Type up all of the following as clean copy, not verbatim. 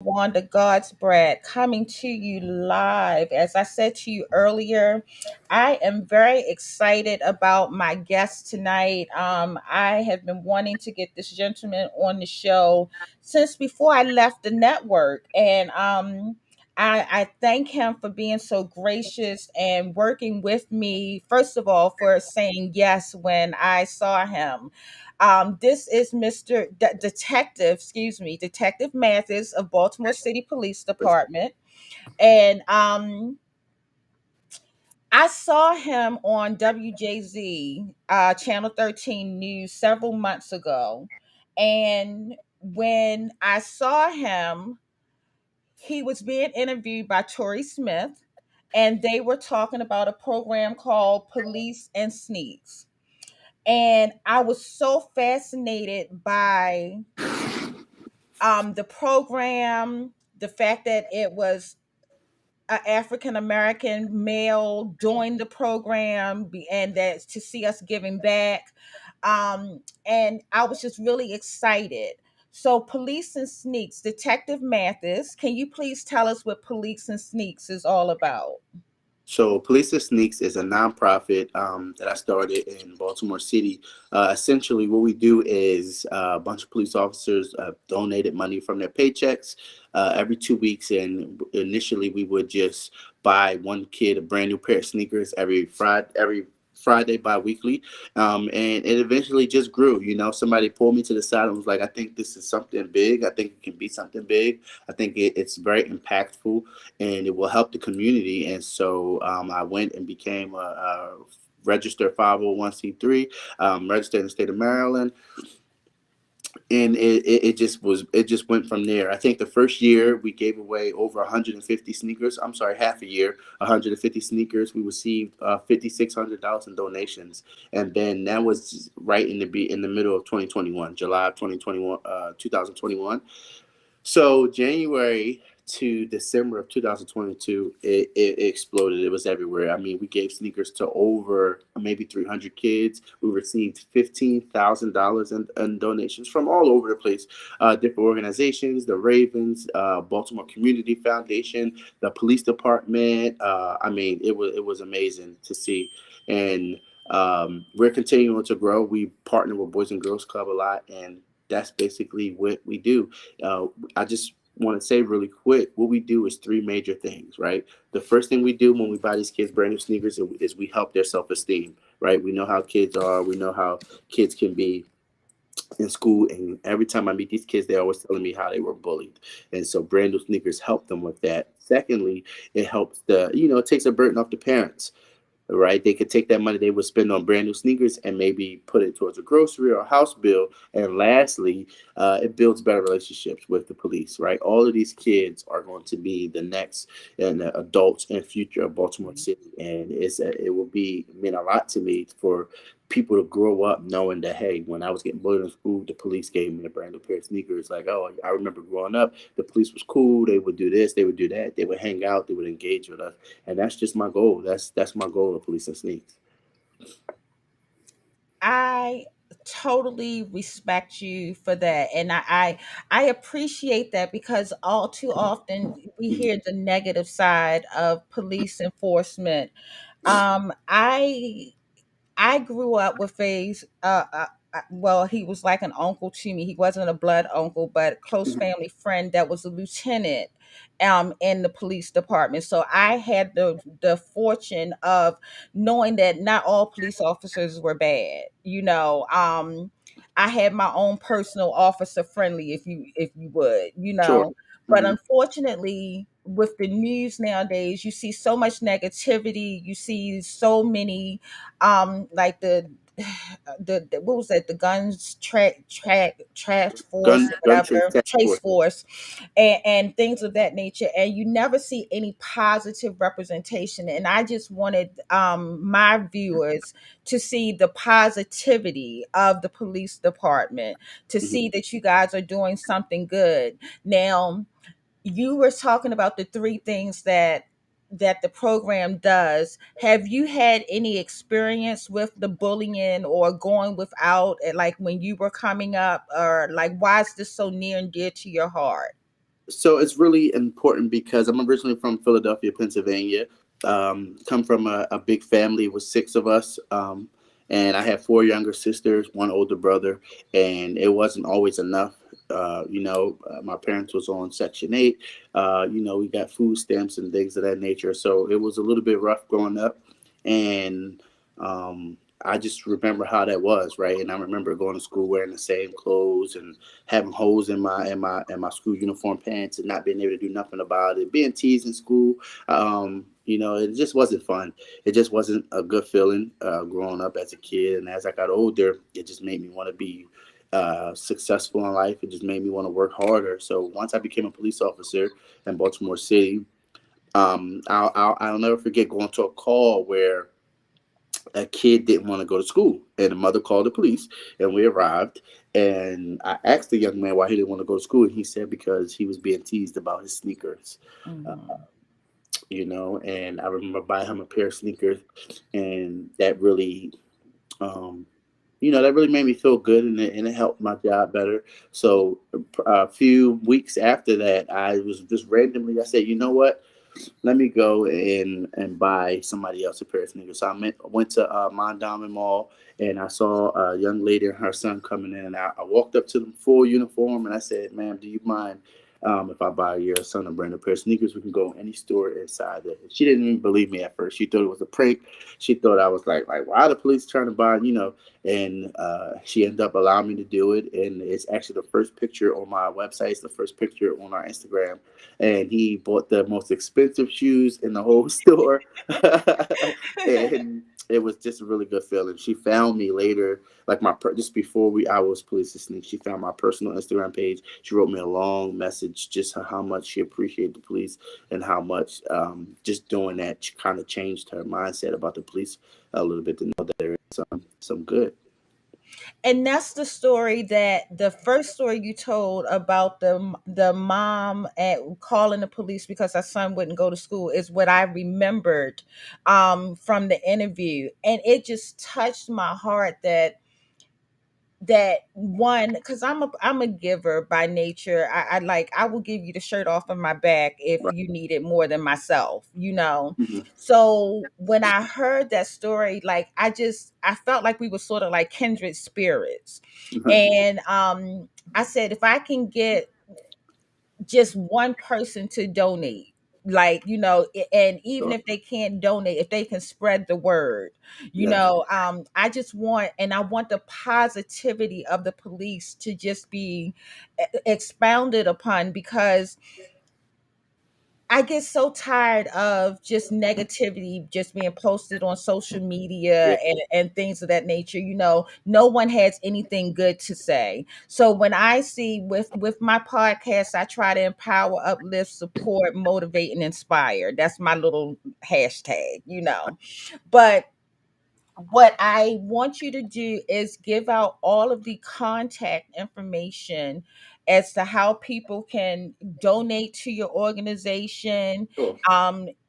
Wanda God's Bread coming to you live. As I said to you earlier, I am very excited about my guest tonight. I have been wanting to get this gentleman on the show since before I left the network. And I thank him for being so gracious and working with me, first of all, for saying yes when I saw him. This is Detective, Detective Mathis of Baltimore City Police Department. And I saw him on WJZ, Channel 13 News, several months ago. And when I saw him, he was being interviewed by Tori Smith, and they were talking about a program called Police and Sneaks. And I was so fascinated by the program, the fact that it was an African American male doing the program, and that to see us giving back. And I was just really excited. So, Police and Sneaks, Detective Mathis, can you please tell us what Police and Sneaks is all about? So, Police and Sneaks is a nonprofit that I started in Baltimore City. Essentially, what we do is a bunch of police officers donated money from their paychecks every 2 weeks. And initially, we would just buy one kid a brand new pair of sneakers every Friday bi-weekly. And it eventually just grew. Somebody pulled me to the side and was like, I think this is something big. I think it can be something big. I think it's very impactful and it will help the community. And so I went and became a registered 501c3, registered in the state of Maryland, and it just went from there. I think the first year we gave away over 150 sneakers. I'm sorry, half a year, 150 sneakers. We received $5,600 in donations, and then that was right in the middle of 2021, July of 2021, 2021. So January to December of 2022, it exploded. It was everywhere. I mean, we gave sneakers to over maybe 300 kids. We received $15,000 in donations from all over the place, different organizations, the Ravens, Baltimore Community Foundation, the police department. I mean, it was amazing to see, and we're continuing to grow. We partner with Boys and Girls Club a lot, and that's basically what we do. I just want to say really quick, what we do is three major things, right? The first thing we do when we buy these kids brand new sneakers is we help their self-esteem, right? We know how kids are. We know how kids can be in school, and every time I meet these kids, they're always telling me how they were bullied, and so brand new sneakers help them with that. Secondly, it helps it takes a burden off the parents, right? They could take that money they would spend on brand new sneakers and maybe put it towards a grocery or a house bill. And lastly, it builds better relationships with the police, right? All of these kids are going to be the next and the adults and future of Baltimore City, and it will be mean a lot to me for people to grow up knowing that, hey, when I was getting bullied in school, the police gave me a brand new pair of sneakers. Like, oh, I remember growing up, the police was cool. They would do this, they would do that, they would hang out, they would engage with us, and that's just my goal. That's my goal of Police and Sneaks. I totally respect you for that, and I appreciate that because all too often we Mhm. hear the negative side of police enforcement. I grew up with well, he was like an uncle to me. He wasn't a blood uncle, but a close Mhm. family friend that was a lieutenant in the police department. So I had the fortune of knowing that not all police officers were bad. I had my own personal officer friendly, if you would, Sure. but Hmm. unfortunately, with the news nowadays, you see so much negativity. You see so many, like the what was that? The guns track force, Gun trace whatever, task trace force. force, and things of that nature. And you never see any positive representation. And I just wanted my viewers to see the positivity of the police department, to Mhm. see that you guys are doing something good. Now, you were talking about the three things that the program does. Have you had any experience with the bullying or going without, like when you were coming up, or like why is this so near and dear to your heart? So it's really important because I'm originally from Philadelphia, Pennsylvania. Come from a big family with six of us. And I have four younger sisters, one older brother, and it wasn't always enough. My parents was on Section 8. We got food stamps and things of that nature. So it was a little bit rough growing up. And I just remember how that was, right? And I remember going to school wearing the same clothes and having holes in my school uniform pants and not being able to do nothing about it, being teased in school. It just wasn't fun. It just wasn't a good feeling growing up as a kid. And as I got older, it just made me want to be successful in life. It just made me want to work harder. So once I became a police officer in Baltimore City, I'll never forget going to a call where a kid didn't want to go to school, and the mother called the police, and we arrived. And I asked the young man why he didn't want to go to school, and he said because he was being teased about his sneakers. Uh, Mhm. and I remember buying him a pair of sneakers, and that really, um, that really made me feel good, and it helped my job better. So a few weeks after that, I was just randomly, I said, you know what? Let me go and buy somebody else a pair of sneakers. So went to Mondawmin Mall, and I saw a young lady and her son coming in. And I walked up to them full uniform, and I said, "Ma'am, do you mind if I buy your son a brand new pair of sneakers? We can go any store inside there." She didn't even believe me at first. She thought it was a prank. She thought I was like, why are the police trying to buy, And she ended up allowing me to do it. And it's actually the first picture on my website. It's the first picture on our Instagram, and he bought the most expensive shoes in the whole store. And it was just a really good feeling. She found me later, like just before I was police assistant. She found my personal Instagram page. She wrote me a long message, just how much she appreciated the police and how much just doing that kind of changed her mindset about the police a little bit to know that there is some good. And that's the story, that the first story you told about the mom at calling the police because her son wouldn't go to school, is what I remembered from the interview, and it just touched my heart that one, because I'm a giver by nature. I will give you the shirt off of my back if Right. you need it more than myself. Hmm. So when I heard that story, like, I felt like we were sort of like kindred spirits. And I said, if I can get just one person to donate, like, and even Sure. if they can't donate, if they can spread the word, Yes. I just want, and I want the positivity of the police to just be expounded upon, because I get so tired of just negativity just being posted on social media Yeah. and things of that nature. No one has anything good to say. So when I see, with my podcast, I try to empower, uplift, support, motivate, and inspire. That's my little hashtag. But what I want you to do is give out all of the contact information as to how people can donate to your organization, Sure.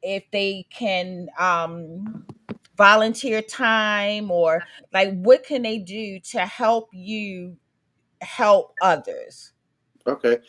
if they can volunteer time, or like, what can they do to help you help others. Okay.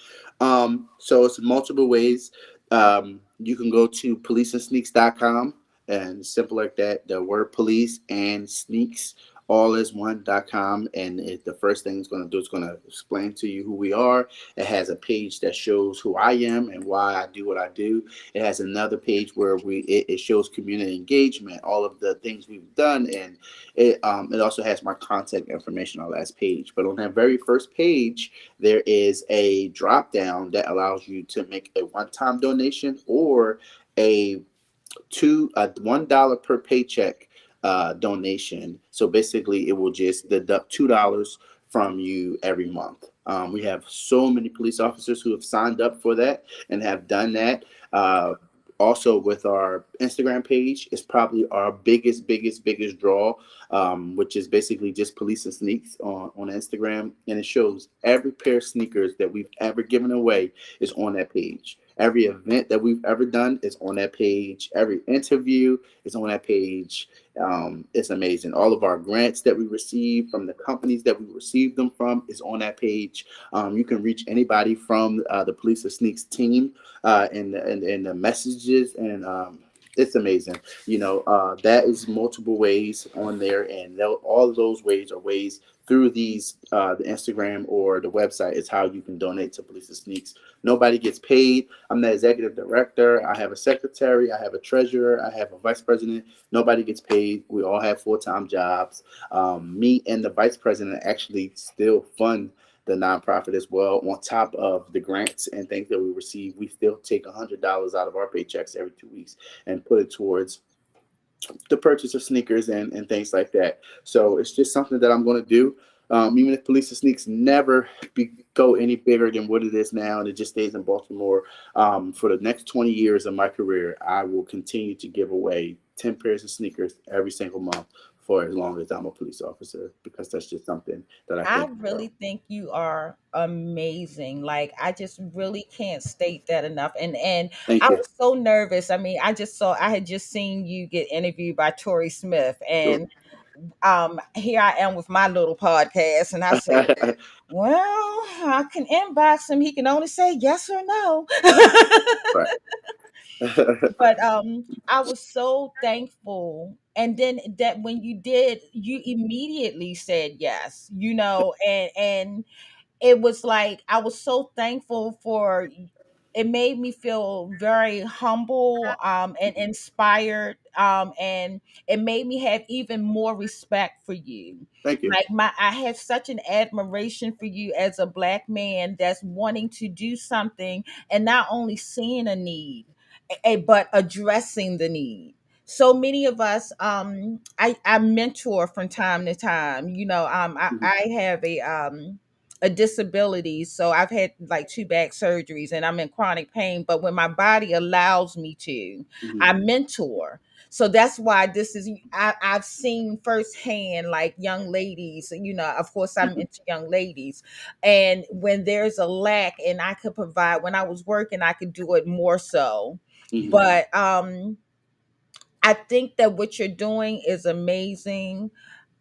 So it's multiple ways. You can go to policeandsneaks.com, and simple like that. The word police and sneaks all is one.com. And the first thing it's going to do is going to explain to you who we are. It has a page that shows who I am and why I do what I do. It has another page where it shows community engagement, all of the things we've done. And it also has my contact information on the last page. But on that very first page, there is a drop down that allows you to make a one-time donation or a $1 per paycheck donation. So basically, it will just deduct $2 from you every month. We have so many police officers who have signed up for that and have done that. Also, with our Instagram page, it's probably our biggest draw, which is basically just police and sneaks on Instagram. And it shows every pair of sneakers that we've ever given away is on that page. Every event that we've ever done is on that page. Every interview is on that page. It's amazing. All of our grants that we receive from the companies that we receive them from is on that page. You can reach anybody from the Police of Sneaks team in the messages, and it's amazing. That is multiple ways on there, and all of those ways are ways through the Instagram or the website is how you can donate to Police of Sneaks. Nobody gets paid. I'm the executive director. I have a secretary. I have a treasurer. I have a vice president. Nobody gets paid. We all have full-time jobs. Me and the vice president actually still fund the nonprofit as well. On top of the grants and things that we receive, we still take $100 out of our paychecks every 2 weeks and put it towards the purchase of sneakers and things like that. So it's just something that I'm going to do. Even if Police and Sneaks never go any bigger than what it is now, and it just stays in Baltimore, for the next 20 years of my career, I will continue to give away 10 pairs of sneakers every single month for as long as I'm a police officer, because that's just something that I I think. really think you are amazing. Like I just really can't state that enough. And Thank I you. was so nervous. I mean, I had just seen you get interviewed by Tori Smith, and here I am with my little podcast, and I said, well, I can inbox him. He can only say yes or no. Right. But I was so thankful. And then that when you did, you immediately said yes, and it was like I was so thankful for it. Made me feel very humble and inspired, and it made me have even more respect for you. Thank you. Like I have such an admiration for you as a black man that's wanting to do something and not only seeing a need, but addressing the need. So many of us, I mentor from time to time. Mhm, I have a disability, so I've had like two back surgeries and I'm in chronic pain, but when my body allows me to, mhm, I mentor. So that's why this is I've seen firsthand like young ladies, of course I'm mhm, into young ladies, and when there's a lack and I could provide, when I was working I could do it more so. mhm. But I think that what you're doing is amazing.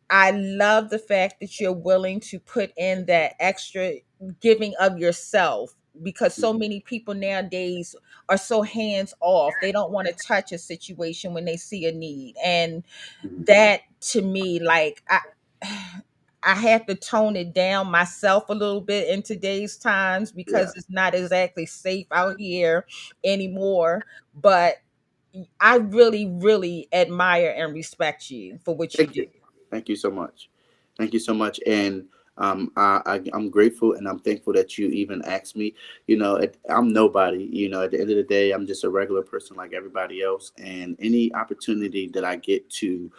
I love the fact that you're willing to put in that extra giving of yourself, because so many people nowadays are so hands off. They don't want to touch a situation when they see a need. And Mhm. that to me, like I have to tone it down myself a little bit in today's times Yeah. because it's not exactly safe out here anymore. But I really, really admire and respect you for what you Thank do. you. Thank you so much. Thank you so much. And I'm grateful and I'm thankful that you even asked me. I'm nobody. At the end of the day, I'm just a regular person like everybody else. And any opportunity that I get to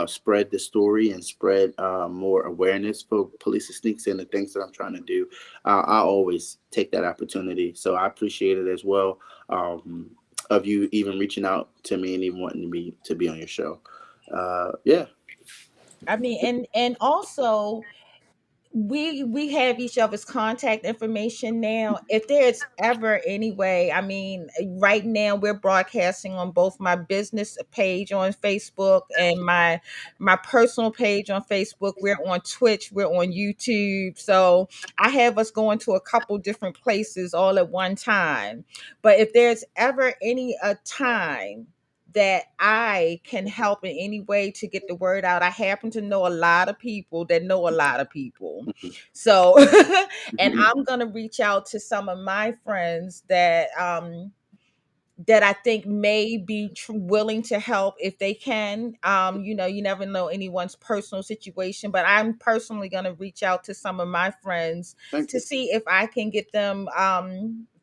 spread the story and spread more awareness for police and sneaks and the things that I'm trying to do, I always take that opportunity. So I appreciate it as well. Of you even reaching out to me and even wanting me to be on your show. Yeah. I mean, and also we have each other's contact information now. If there's ever any way, I mean, right now we're broadcasting on both my business page on Facebook and my personal page on Facebook. We're on Twitch, we're on YouTube. So I have us going to a couple different places all at one time. But if there's ever any a time that I can help in any way to get the word out. I happen to know a lot of people that know a lot of people. So, and Mhm. I'm going to reach out to some of my friends that I think may be willing to help if they can. You never know anyone's personal situation, but I'm personally going to reach out to some of my friends Thank to you. see if I can get them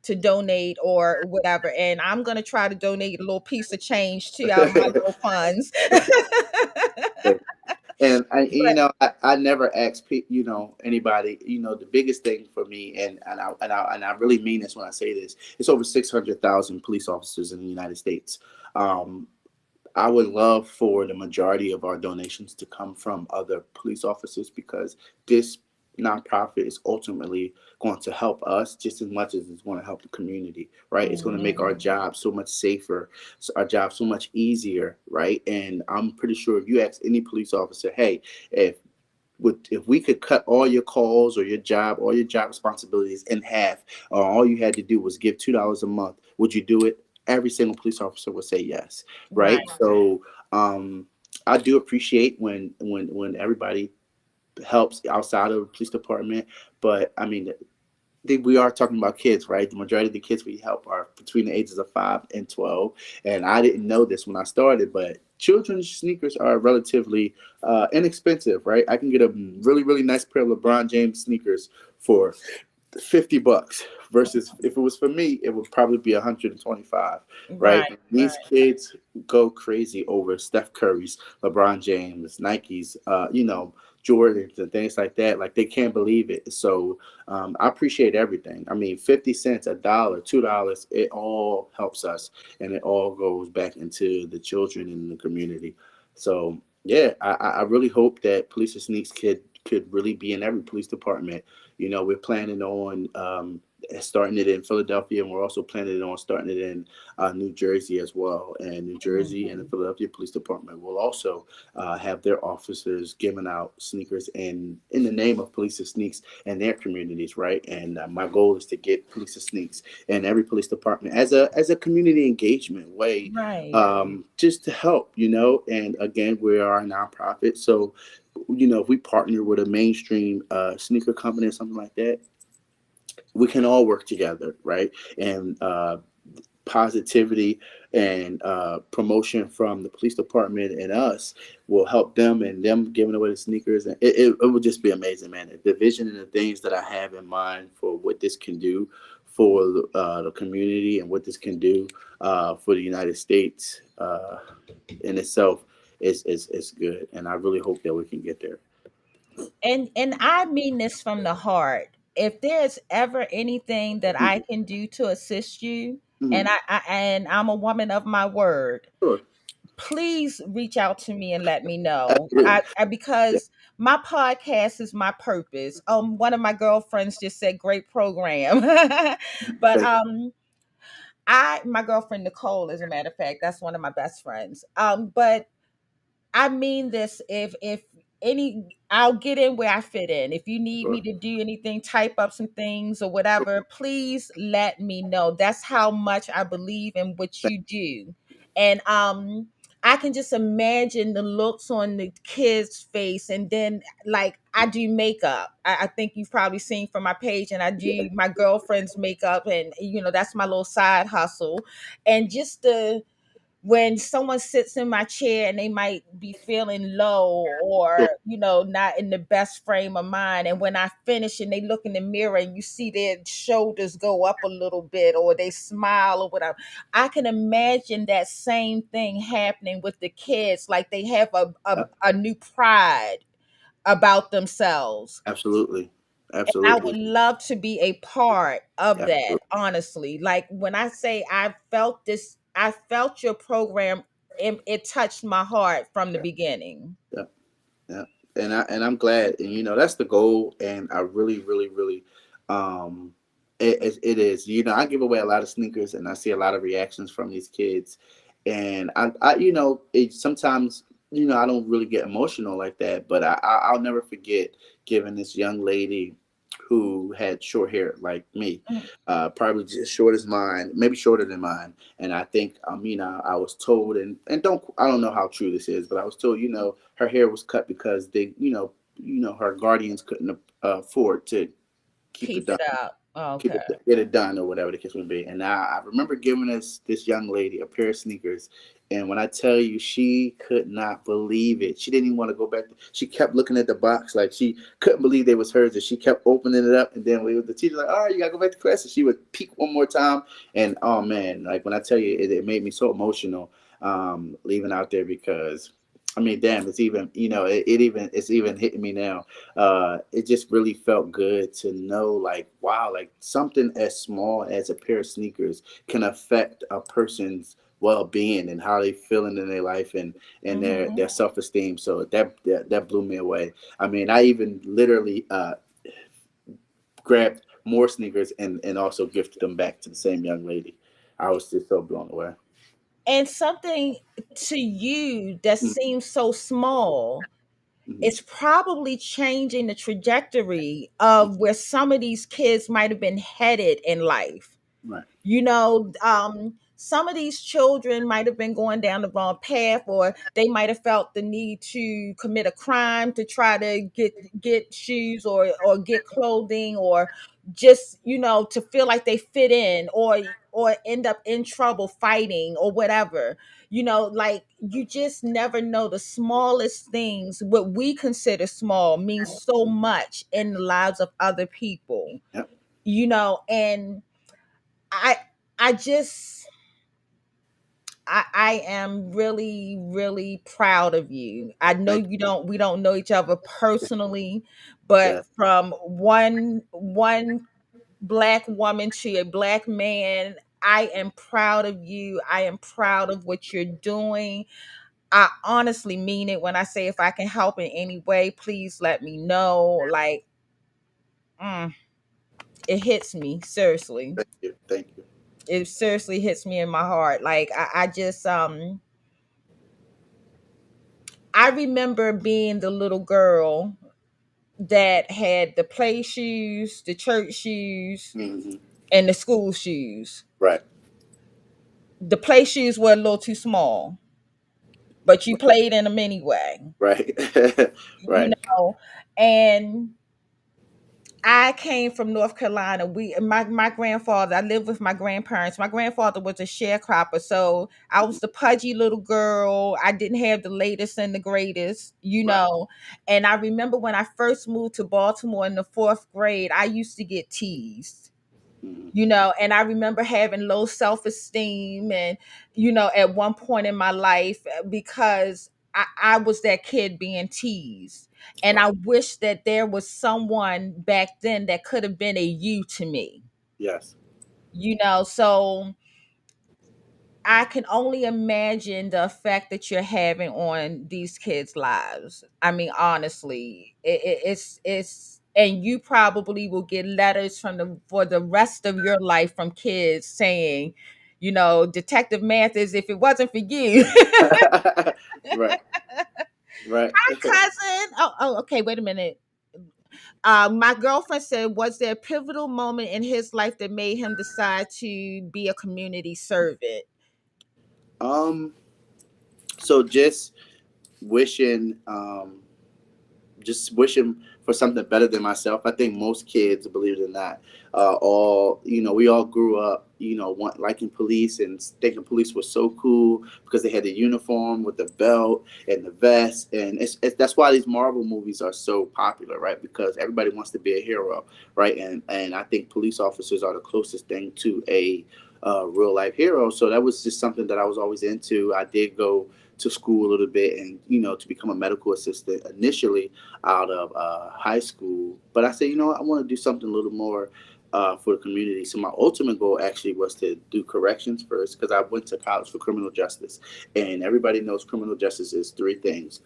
to donate or whatever. And I'm going to try to donate a little piece of change too out of my little funds. And But I never ask anybody. The biggest thing for me, and I really mean this when I say this, it's over 600,000 police officers in the United States. Um, I would love for the majority of our donations to come from other police officers, because this nonprofit is ultimately going to help us just as much as it's going to help the community, right? It's going to make our Mhm. job so much safer, our job so much easier, right? And I'm pretty sure if you ask any police officer, hey, if if we could cut all your calls or all your job responsibilities in half, or all you had to do was give $2 a month, would you do it? Every single police officer would say yes, right? Right. So I do appreciate when everybody helps outside of the police department, but I mean, we are talking about kids, right? The majority of the kids we help are between the ages of 5 and 12, and I didn't know this when I started, but children's sneakers are relatively inexpensive, right? I can get a really really nice pair of LeBron James sneakers for $50 versus if it was for me it would probably be 125, right? Right. And these Right. kids go crazy over Steph Curry's, LeBron James, Nike's, Jordans and things like that. Like they can't believe it. So I appreciate everything. I mean, 50 cents, a dollar, $2, it all helps us, and it all goes back into the children in the community. So yeah, I really hope that Police and Sneaks could really be in every police department. We're planning on starting it in Philadelphia, and we're also planning on starting it in New Jersey as well. And New Jersey and the Mhm. Philadelphia Police Department will also have their officers giving out sneakers in the name of Police and Sneaks and their communities, right? And my goal is to get Police and Sneaks in every police department as a community engagement way, Right. just to help, And again, we are a nonprofit, so if we partner with a mainstream sneaker company or something like that, we can all work together, right? And positivity and promotion from the police department and us will help them, and them giving away the sneakers, and it would just be amazing, man. The vision and the things that I have in mind for what this can do for the community, and what this can do for the United States in itself is good, and I really hope that we can get there. And I mean this from the heart. If there's ever anything that I Mhm. can do to assist you, and Mhm. I'm a woman of my word, Sure. please reach out to me and let me know. Absolutely. Yeah. Because my podcast is my purpose. One of my girlfriends just said great program. But Thank you. I my girlfriend Nicole, as a matter of fact, that's one of my best friends. But I mean this, if any, I'll get in where I fit in. If you need me Sure. to do anything, type up some things or whatever, please let me know. That's how much I believe in what Thank you do. And I can just imagine the looks on the kids' face, and then like I do makeup. I think you've probably seen from my page, and I you. do my girlfriend's makeup, and that's my little side hustle. And just the when someone sits in my chair and they might be feeling low, Yeah. or not in the best frame of mind, and when I finish and they look in the mirror and you see their shoulders go up a little bit, or they smile or whatever, I can imagine that same thing happening with the kids, like they have Yeah. a new pride about themselves. Absolutely. I would Absolutely. love to be a part of that, Absolutely. honestly. Like when I say I felt this, I felt your program, it touched my heart from the Yeah. beginning. Yeah. Yeah, and I'm glad, and that's the goal, and I really, really, really, um, it is. I give away a lot of sneakers, and I see a lot of reactions from these kids, and it sometimes, I don't really get emotional like that, but I'll never forget giving this young lady who had short hair like me, Mm. probably just short as mine, maybe shorter than mine. And I think, I was told, and I don't know how true this is, but I was told, her hair was cut because her guardians couldn't afford to keep it Keep done, it up. Okay. get it done, or whatever the case may be. And I remember giving this young lady a pair of sneakers, and when I tell you, she could not believe it. She didn't even want to go back. She kept looking at the box like she couldn't believe they was hers, and she kept opening it up. And then the teacher like, "All right, you gotta go back to class," and she would peek one more time. And oh man, like when I tell you, it made me so emotional leaving out there, because. I mean, damn! It's even, it's even hitting me now. It just really felt good to know, like, wow, like something as small as a pair of sneakers can affect a person's well-being and how they feeling in their life, and their Hmm. self-esteem. So that blew me away. I mean, I even literally grabbed more sneakers and also gifted them back to the same young lady. I was just so blown away. And something to you that Mm, seems so small, mhm. it's probably changing the trajectory of where some of these kids might have been headed in life. Right. Some of these children might have been going down the wrong path, or they might have felt the need to commit a crime to try to get shoes or get clothing, or just to feel like they fit in, or end up in trouble fighting or whatever. Like, you just never know. The smallest things, what we consider small, means so much in the lives of other people. Yep. And I I just I am really, really proud of you. I know Thank you you. don't we don't know each other personally, but Yes. from one black woman to a black man, I am proud of you. I am proud of what you're doing. I honestly mean it when I say, if I can help in any way, please let me know. Like, mm, it hits me, seriously. Thank you. Thank you. It seriously hits me in my heart. Like, I just I remember being the little girl that had the play shoes, the church shoes, Hmm. and the school shoes. Right. The play shoes were a little too small, but you played in them anyway, Right. you Right. know. And I came from North Carolina. My grandfather, I lived with my grandparents. My grandfather was a sharecropper, so I was the pudgy little girl. I didn't have the latest and the greatest. Right. And I remember when I first moved to Baltimore in the fourth grade, I used to get teased. Hmm. And I remember having low self-esteem, and at one point in my life, because I was that kid being teased. And Right. I wish that there was someone back then that could have been a you to me. Yes. So I can only imagine the effect that you're having on these kids' lives. I mean, honestly, and you probably will get letters for the rest of your life from kids saying, Detective Mathis, if it wasn't for you. Right. Right. Hi, cousin. Oh, okay. Wait a minute. My girlfriend said, was there a pivotal moment in his life that made him decide to be a community servant? um. So wishing, just wishing for something better than myself. I think most kids, believe it or not, all we all grew up, liking police and thinking police was so cool because they had the uniform with the belt and the vest, and that's why these Marvel movies are so popular, right? Because everybody wants to be a hero, right? And I think police officers are the closest thing to a real life hero. So that was just something that I was always into. I did go to school a little bit and to become a medical assistant initially out of high school. But I said, I want to do something a little more for the community. So my ultimate goal actually was to do corrections first because I went to college for criminal justice, and everybody knows criminal justice is three things: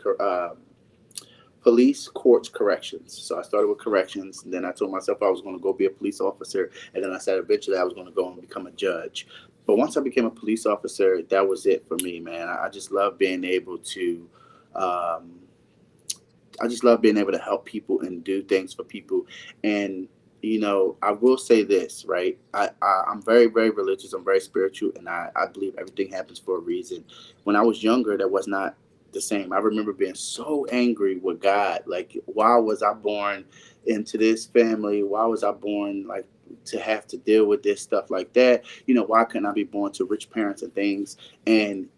police, courts, corrections. So I started with corrections, and then I told myself I was going to go be a police officer, and then I said eventually I was going to go and become a judge. But once I became a police officer, that was it for me, man. I just love being able to. Um, I just love being able to help people and do things for people. And I will say this, right? I'm very, very religious. I'm very spiritual, and I believe everything happens for a reason. When I was younger, that was not the same. I remember being so angry with God. Like, why was I born into this family? Why was I born like to have to deal with this stuff like that? Why couldn't I be born to rich parents and things? And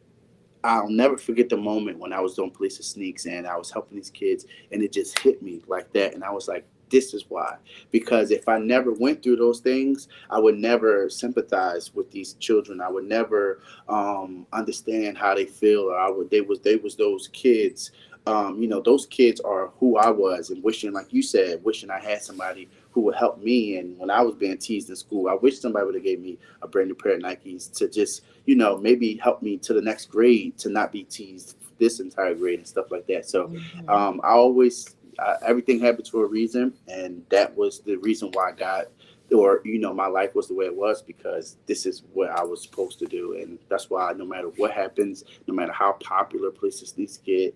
I'll never forget the moment when I was doing police and sneaks and I was helping these kids, and it just hit me like that. And I was like, this is why. Because if I never went through those things, I would never sympathize with these children. I would never understand how they feel, or they was those kids. Those kids are who I was, and wishing, like you said, wishing I had somebody who would help me. And when I was being teased in school, I wish somebody would have gave me a brand new pair of Nikes to just maybe help me to the next grade to not be teased this entire grade and stuff like that. So Mhm. I always everything happens for a reason, and that was the reason why God, or my life was the way it was, because this is what I was supposed to do, and that's why no matter what happens, no matter how popular Police These get,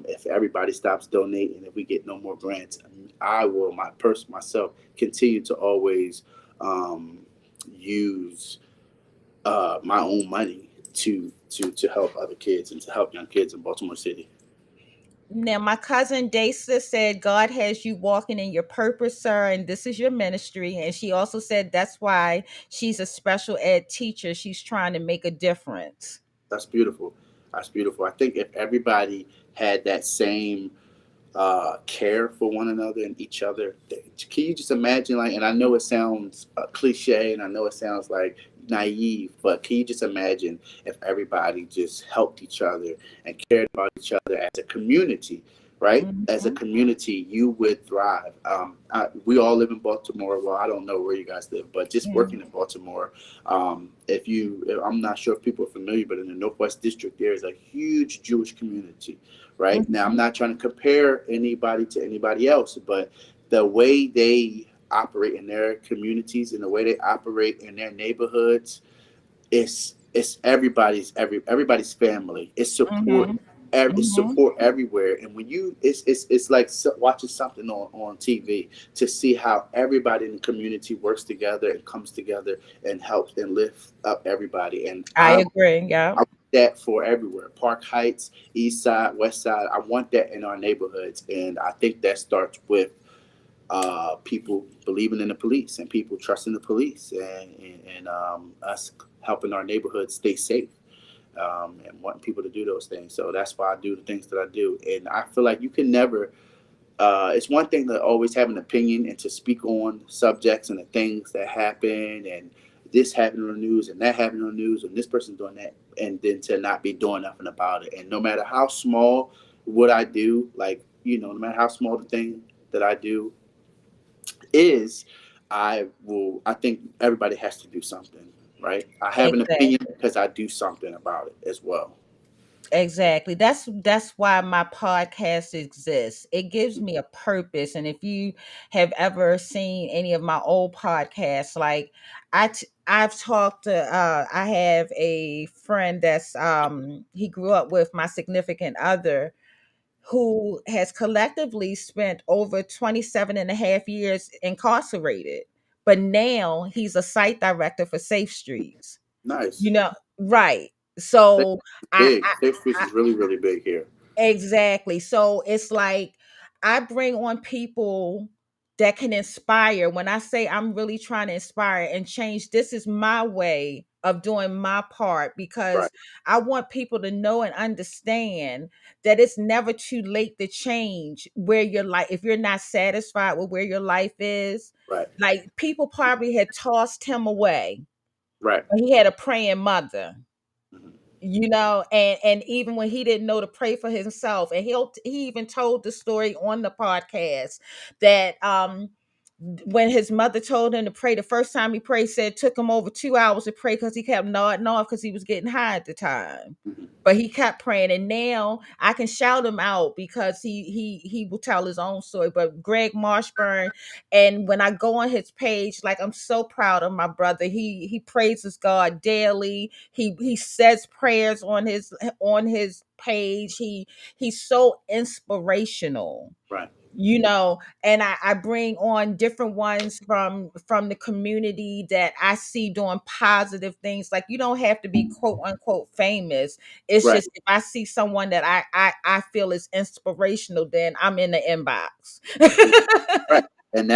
if everybody stops donating, if we get no more grants, I will myself continue to always um, use my own money to help other kids and to help young kids in Baltimore City. Now, my cousin Dasa said, God has you walking in your purpose, sir, and this is your ministry. And she also said that's why she's a special ed teacher. She's trying to make a difference. That's beautiful. That's beautiful. I think if everybody had that same care for one another and each other. Can you just imagine, like, and I know it sounds cliche and I know it sounds like naive, but can you just imagine if everybody just helped each other and cared about each other as a community? Right, as a Mhm, community, you would thrive. We all live in Baltimore. Well, I don't know where you guys live, but just yeah, working in Baltimore, I'm not sure if people are familiar, but in the Northwest District, there is a huge Jewish community. Right now, I'm mhm, not trying to compare anybody to anybody else, but the way they operate in their communities and the way they operate in their neighborhoods, it's everybody's family. It's support. mhm, It's mhm. support everywhere, and when you, it's like watching something on TV to see how everybody in the community works together and comes together and helps and lifts up everybody. And I agree. Yeah, I want that for everywhere. Park Heights, East Side, West Side. I want that in our neighborhoods, and I think that starts with people believing in the police and people trusting the police, and us helping our neighborhoods stay safe, and wanting people to do those things. So that's why I do the things that I do, and I feel like you can never. It's one thing to always have an opinion and to speak on subjects and the things that happen, and this happened on the news and that happened on the news and this person's doing that, and then to not be doing nothing about it. And no matter how small what I do, like, no matter how small the thing that I do is, I think everybody has to do something, right? I have an opinion exactly. because I do something about it as well. Exactly. That's why my podcast exists. It gives me a purpose. And if you have ever seen any of my old podcasts, like I've talked to I have a friend that's he grew up with my significant other who has collectively spent over 27 and a half years incarcerated. But now he's a site director for Safe Streets. You Nice. know, right. That's So I, big. Safe Streets is really, really big here. exactly. So it's like I bring on people that can inspire. When I say I'm really trying to inspire and change, this is my way of doing my part Right, because I want people to know and understand that it's never too late to change where your life, if you're not satisfied with where your life is. right, Like people probably had tossed him away, right. but he had a praying mother, Mhm. and even when he didn't know to pray for himself, and he even told the story on the podcast that when his mother told him to pray the first time he prayed, said it took him over 2 hours to pray because he kept nodding off because he was getting high at the time, Mhm. but he kept praying. And now I can shout him out because he will tell his own story. But Greg Marshburn, and when I go on his page, like, I'm so proud of my brother. He praises God daily. He says prayers on his page. He's so inspirational, Right, and I bring on different ones from the community that I see doing positive things. Like, you don't have to be quote unquote famous. It's right. just if I see someone that I feel is inspirational, then I'm in the inbox. Right. And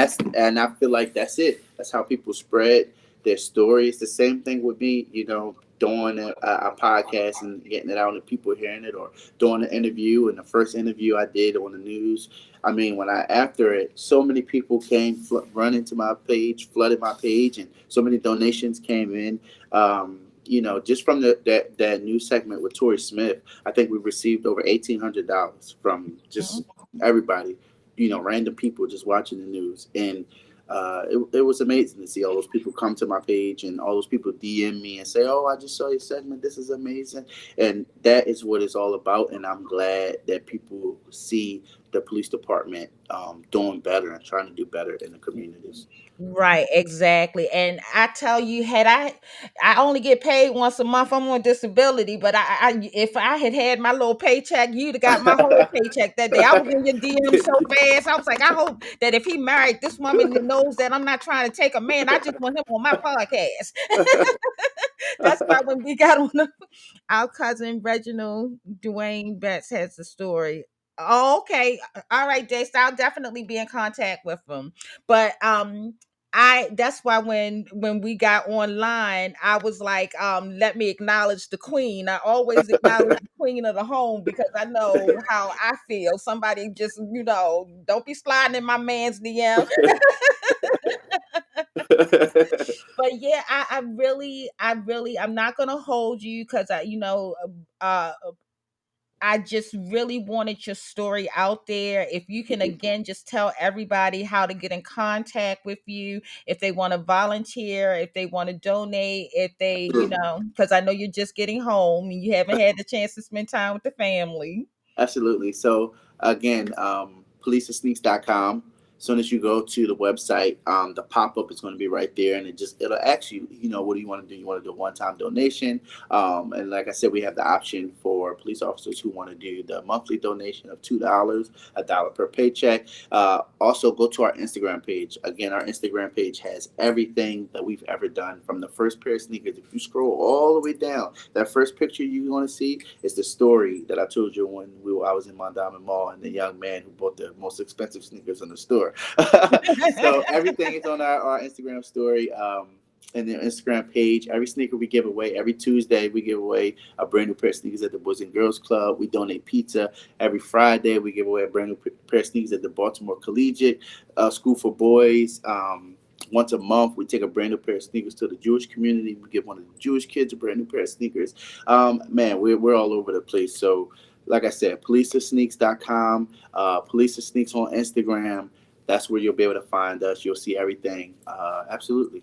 I feel like that's it. That's how people spread their stories. The same thing with me, doing a podcast and getting it out and people hearing it, or doing an interview. And the first interview I did on the news, I mean, when I after it, so many people came running to my page, flooded my page, and so many donations came in. Just from that news segment with Tori Smith, I think we received over $1,800 from just everybody, random people just watching the news. And it was amazing to see all those people come to my page and all those people DM me and say, "Oh, I just saw your segment. This is amazing." And that is what it's all about. And I'm glad that people see the police department doing better and trying to do better in the communities. Right, exactly. And I tell you, I only get paid once a month. I'm on disability, but if I had had my little paycheck, you'd have got my whole paycheck that day. I was in your DM so fast. I was like, I hope that if he married this woman that knows that I'm not trying to take a man, I just want him on my podcast. That's why when we got on our cousin Reginald Dwayne Betts has the story. Oh, okay. All right, Jace. I'll definitely be in contact with him. But I that's why when we got online, I was like, let me acknowledge the queen. I always acknowledge the queen of the home because I know how I feel. Somebody just, don't be sliding in my man's DM. But yeah, I'm not gonna hold you because uh I just really wanted your story out there. If you can again just tell everybody how to get in contact with you, if they want to volunteer, if they want to donate, if they, because I know you're just getting home and you haven't had the chance to spend time with the family. Absolutely. So again, policesneaks.com. As soon as you go to the website, the pop up is going to be right there, and it'll ask you, what do you want to do? You want to do a one time donation, and like I said, we have the option for police officers who want to do the monthly donation of $2, $1 per paycheck. Also, go to our Instagram page. Again, our Instagram page has everything that we've ever done from the first pair of sneakers. If you scroll all the way down, that first picture you want to see is the story that I told you when I was in Mondawmin Mall and the young man who bought the most expensive sneakers in the store. So everything is on our Instagram story. And the Instagram page. Every sneaker we give away, every Tuesday we give away a brand new pair of sneakers at the Boys and Girls Club. We donate pizza. Every Friday we give away a brand new pair of sneakers at the Baltimore Collegiate School for Boys. Once a month, we take a brand new pair of sneakers to the Jewish community. We give one of the Jewish kids a brand new pair of sneakers. Man, we're all over the place. So, like I said, policesneaks.com, Police Sneaks on Instagram. That's where you'll be able to find us. You'll see everything. Absolutely.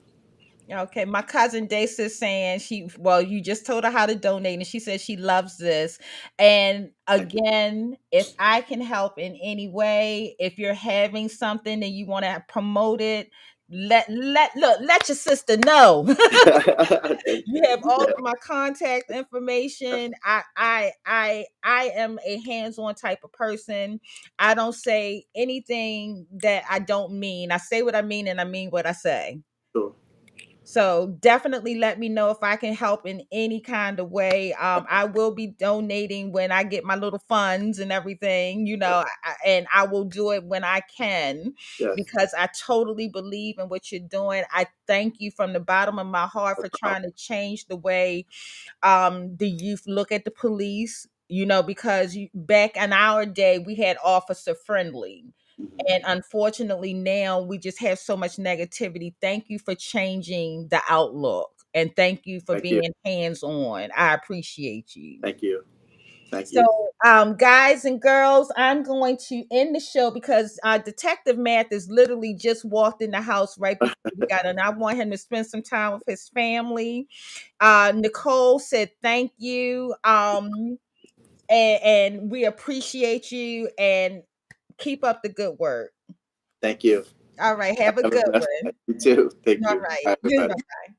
Okay, my cousin Dace is saying you just told her how to donate, and she says she loves this. And Thank you. again, if I can help in any way, if you're having something and you want to promote it, let your sister know. Thank You you. have all of my contact information. I am a hands-on type of person. I don't say anything that I don't mean. I say what I mean and I mean what I say. Sure. So definitely let me know if I can help in any kind of way. I will be donating when I get my little funds and everything, and I will do it when I can Yes. because I totally believe in what you're doing. I thank you from the bottom of my heart for trying to change the way the youth look at the police. Because back in our day we had officer friendly, Mhm. and unfortunately, now we just have so much negativity. Thank you for changing the outlook. And thank you for Thank you. being hands on. I appreciate you. Thank you. Thank So, you. guys and girls, I'm going to end the show because Detective Math is literally just walked in the house right before we got in. I want him to spend some time with his family. Nicole said thank you. And we appreciate you and keep up the good work. Thank you. All right. Have a Have a good blessed one. night. You too. Thank All you. right. Bye, everybody. Bye.